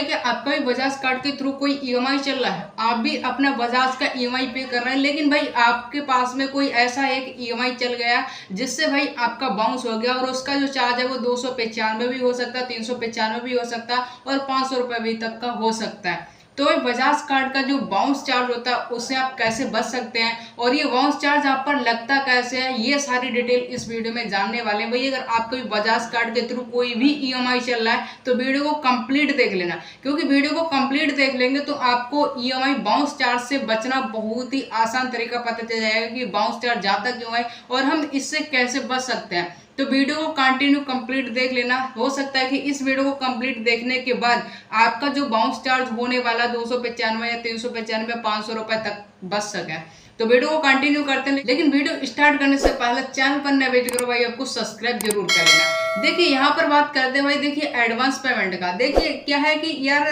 भाई कि आपका भी बजाज कार्ड के थ्रू कोई ईएमआई चल रहा है, आप भी अपना बजाज का ईएमआई पे कर रहे हैं, लेकिन भाई आपके पास में कोई ऐसा एक ईएमआई चल गया जिससे भाई आपका बाउंस हो गया और उसका जो चार्ज है वो 295 भी हो सकता है, 395 भी हो सकता है और 500 रुपये भी तक का हो सकता है। तो भाई बजाज कार्ड का जो बाउंस चार्ज होता है उससे आप कैसे बच सकते हैं और ये बाउंस चार्ज आप पर लगता कैसे है, ये सारी डिटेल इस वीडियो में जानने वाले हैं। भाई अगर आपको भी बजाज कार्ड के थ्रू कोई भी ईएमआई चल रहा है तो वीडियो को कंप्लीट देख लेना, क्योंकि वीडियो को कंप्लीट देख लेंगे तो आपको ईएमआई बाउंस चार्ज से बचना बहुत ही आसान तरीका पता चल जाएगा कि बाउंस चार्ज ज़्यादा क्यों है और हम इससे कैसे बच सकते हैं। तो वीडियो को कंटिन्यू कंप्लीट देख लेना। हो सकता है कि इस वीडियो को कंप्लीट देखने के बाद आपका जो बाउंस चार्ज होने वाला 295 या 395 500 रुपए तक बच सके। तो वीडियो को कंटिन्यू करते हैं, लेकिन वीडियो स्टार्ट करने से पहले चैनल पर नए विजिट करो भाई, आपको सब्सक्राइब जरूर कर लेना। देखिए यहाँ पर बात करते हैं भाई, देखिए एडवांस पेमेंट का। देखिए क्या है कि यार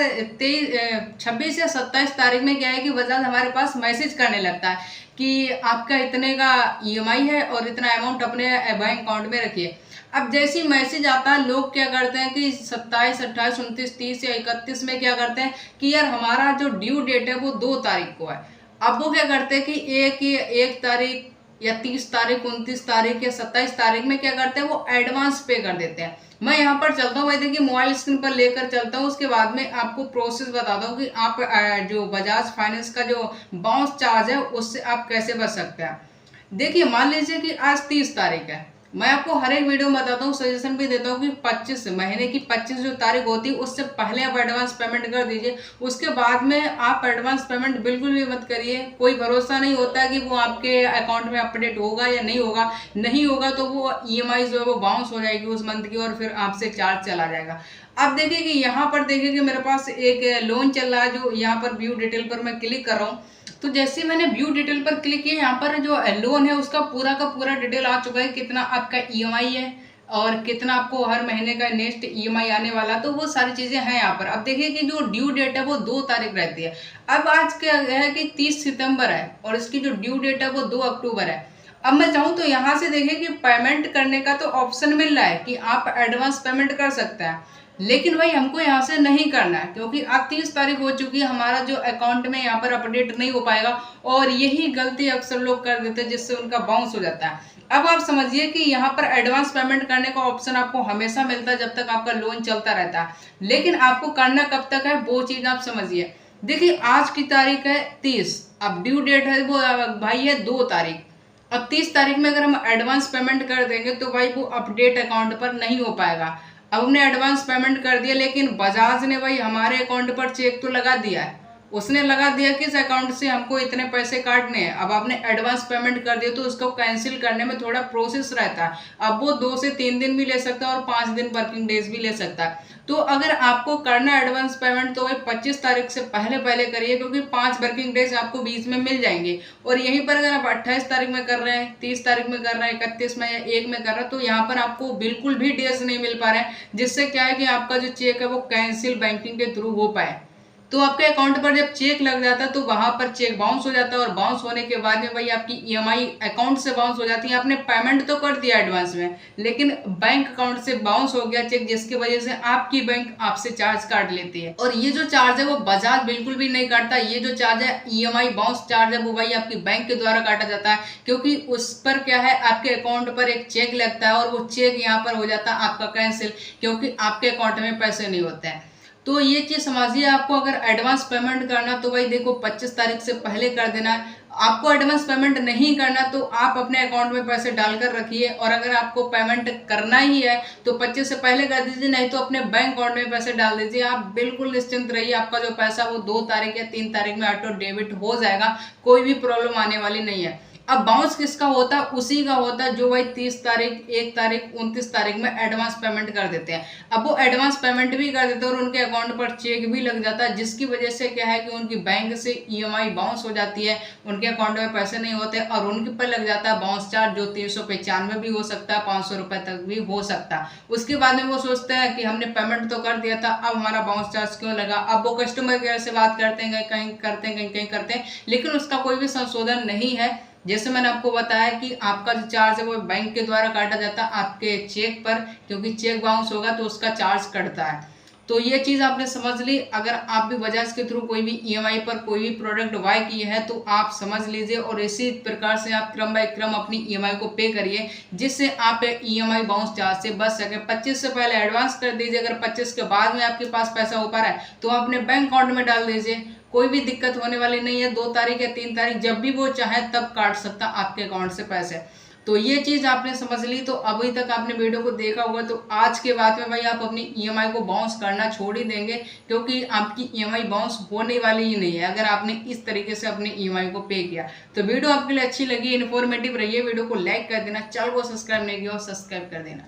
26 या 27 तारीख में क्या है कि बजाज हमारे पास मैसेज करने लगता है कि आपका इतने का ईएमआई है और इतना अमाउंट अपने बैंक अकाउंट में रखिए। अब जैसी मैसेज आता है लोग क्या करते हैं कि 27, 28, 29, 30 या 31 में क्या करते हैं कि यार हमारा जो ड्यू डेट है वो 2 तारीख को है। अब वो क्या करते हैं कि 1 तारीख या 30 तारीख, 29 तारीख या 27 तारीख में क्या करते हैं वो एडवांस पे कर देते हैं। मैं यहाँ पर चलता हूँ भाई, देखिए मोबाइल स्क्रीन पर लेकर चलता हूँ, उसके बाद में आपको प्रोसेस बताता हूँ कि आप जो बजाज फाइनेंस का जो बाउंस चार्ज है उससे आप कैसे बच सकते हैं। देखिए मान लीजिए कि आज 30 तारीख है, मैं आपको हर एक वीडियो में बताता हूँ, सजेशन भी देता हूँ कि 25 महीने की 25 जो तारीख होती है उससे पहले आप एडवांस पेमेंट कर दीजिए। उसके बाद में आप एडवांस पेमेंट बिल्कुल भी मत करिए। कोई भरोसा नहीं होता कि वो आपके अकाउंट में अपडेट होगा या नहीं होगा। नहीं होगा तो वो ईएमआई जो है वो बाउंस हो जाएगी उस मंथ की और फिर आपसे चार्ज चला जाएगा। अब देखिए कि यहाँ पर देखिए कि मेरे पास एक लोन चल रहा है, जो यहाँ पर व्यू डिटेल पर मैं क्लिक कर रहा हूँ। तो जैसे मैंने व्यू डिटेल पर क्लिक किया, यहाँ पर जो लोन है उसका पूरा का पूरा डिटेल आ चुका है, कितना आपका ईएमआई है और कितना आपको हर महीने का नेक्स्ट ईएमआई आने वाला, तो वो सारी चीज़ें हैं यहाँ पर। अब देखिए कि जो ड्यू डेट है वो 2 तारीख रहती है। अब आज क्या है कि 30 सितंबर है और इसकी जो ड्यू डेट है वो 2 अक्टूबर है। अब मैं चाहूँ तो यहाँ से देखिए कि पेमेंट करने का तो ऑप्शन मिल रहा है कि आप एडवांस पेमेंट कर सकते हैं, लेकिन भाई हमको यहाँ से नहीं करना है क्योंकि आज 30 तारीख हो चुकी है, हमारा जो अकाउंट में यहाँ पर अपडेट नहीं हो पाएगा और यही गलती अक्सर लोग कर देते हैं जिससे उनका बाउंस हो जाता है। अब आप समझिए कि यहाँ पर एडवांस पेमेंट करने का ऑप्शन आपको हमेशा मिलता है जब तक आपका लोन चलता रहता है, लेकिन आपको करना कब तक है वो चीज़ आप समझिए। देखिए आज की तारीख है 30, अब ड्यू डेट है वो भाई है 2 तारीख। अब 30 तारीख में अगर हम एडवांस पेमेंट कर देंगे तो भाई वो अपडेट अकाउंट पर नहीं हो पाएगा। अब हमने एडवांस पेमेंट कर दिया, लेकिन बजाज ने भाई हमारे अकाउंट पर चेक तो लगा दिया है, उसने लगा दिया कि इस अकाउंट से हमको इतने पैसे काटने हैं। अब आपने एडवांस पेमेंट कर दिया तो उसको कैंसिल करने में थोड़ा प्रोसेस रहता है। अब वो 2 से 3 दिन भी ले सकता है और 5 दिन वर्किंग डेज भी ले सकता है। तो अगर आपको करना है एडवांस पेमेंट तो भाई 25 तारीख से पहले करिए, क्योंकि 5 वर्किंग डेज आपको बीच में मिल जाएंगे। और यहीं पर अगर आप 28 तारीख में कर रहे हैं, 30 तारीख में कर रहे हैं, 31 में या 1 में कर रहे हैं तो यहाँ पर आपको बिल्कुल भी डेज नहीं मिल पा रहे हैं, जिससे क्या है कि आपका जो चेक है वो कैंसिल बैंकिंग के थ्रू हो पाए। तो आपके अकाउंट पर जब चेक लग जाता है तो वहां पर चेक बाउंस हो जाता है और बाउंस होने के बाद में भाई आपकी ईएमआई अकाउंट से बाउंस हो जाती है। आपने पेमेंट तो कर दिया एडवांस में, लेकिन बैंक अकाउंट से बाउंस हो गया चेक, जिसकी वजह से आपकी बैंक आपसे चार्ज काट लेती है। और ये जो चार्ज है वो बजाज बिल्कुल भी नहीं काटता। ये जो चार्ज है ईएमआई बाउंस चार्ज है वो भाई आपकी बैंक के द्वारा काटा जाता है, क्योंकि उस पर क्या है आपके अकाउंट पर एक चेक लगता है और वो चेक यहाँ पर हो जाता है आपका कैंसिल, क्योंकि आपके अकाउंट में पैसे नहीं होते हैं। तो ये चीज़ समझिए, आपको अगर एडवांस पेमेंट करना तो भाई देखो 25 तारीख से पहले कर देना है। आपको एडवांस पेमेंट नहीं करना तो आप अपने अकाउंट में पैसे डालकर रखिए, और अगर आपको पेमेंट करना ही है तो 25 से पहले कर दीजिए, नहीं तो अपने बैंक अकाउंट में पैसे डाल दीजिए। आप बिल्कुल निश्चिंत रहिए, आपका जो पैसा वो 2 तारीख या 3 तारीख में ऑटो डेबिट हो जाएगा, कोई भी प्रॉब्लम आने वाली नहीं है। अब बाउंस किसका होता है? उसी का होता है जो भाई 30 तारीख, 1 तारीख, 29 तारीख में एडवांस पेमेंट कर देते हैं। अब वो एडवांस पेमेंट भी कर देते हैं और उनके अकाउंट पर चेक भी लग जाता है, जिसकी वजह से क्या है कि उनकी बैंक से ईएमआई बाउंस हो जाती है, उनके अकाउंट में पैसे नहीं होते और उनके पर लग जाता है बाउंस चार्ज, जो 395 भी हो सकता है, 500 रुपये तक भी हो सकता है। उसके बाद में वो सोचते हैं कि हमने पेमेंट तो कर दिया था, अब हमारा बाउंस चार्ज क्यों लगा। अब वो कस्टमर केयर से बात करते हैं, कहीं करते हैं, कहीं करते हैं, लेकिन उसका कोई भी संशोधन नहीं है। जैसे मैंने आपको बताया कि आपका जो चार्ज है वो बैंक के द्वारा काटा जाता है आपके चेक पर, क्योंकि चेक बाउंस होगा तो उसका चार्ज कटता है। तो ये चीज़ आपने समझ ली। अगर आप भी बजाज के थ्रू कोई भी ईएमआई पर कोई भी प्रोडक्ट बाय किए हैं तो आप समझ लीजिए, और इसी प्रकार से आप क्रम बाय क्रम अपनी ईएमआई को पे करिए, जिससे आप ईएमआई बाउंस चार्ज से बच सके। 25 से पहले एडवांस कर दीजिए, अगर 25 के बाद में आपके पास पैसा हो पा रहा है तो अपने बैंक अकाउंट में डाल दीजिए, कोई भी दिक्कत होने वाली नहीं है। 2 तारीख या 3 तारीख जब भी वो चाहे तब काट सकता आपके अकाउंट से पैसे। तो ये चीज़ आपने समझ ली। तो अभी तक आपने वीडियो को देखा होगा, तो आज के बाद में भाई आप अपनी ईएमआई को बाउंस करना छोड़ ही देंगे, क्योंकि आपकी ईएमआई बाउंस होने वाली ही नहीं है अगर आपने इस तरीके से अपनी ईएमआई को पे किया। तो वीडियो आपके लिए अच्छी लगी, इन्फॉर्मेटिव रही है, वीडियो को लाइक कर देना, चैनल को सब्सक्राइब नहीं किया हो सब्सक्राइब कर देना।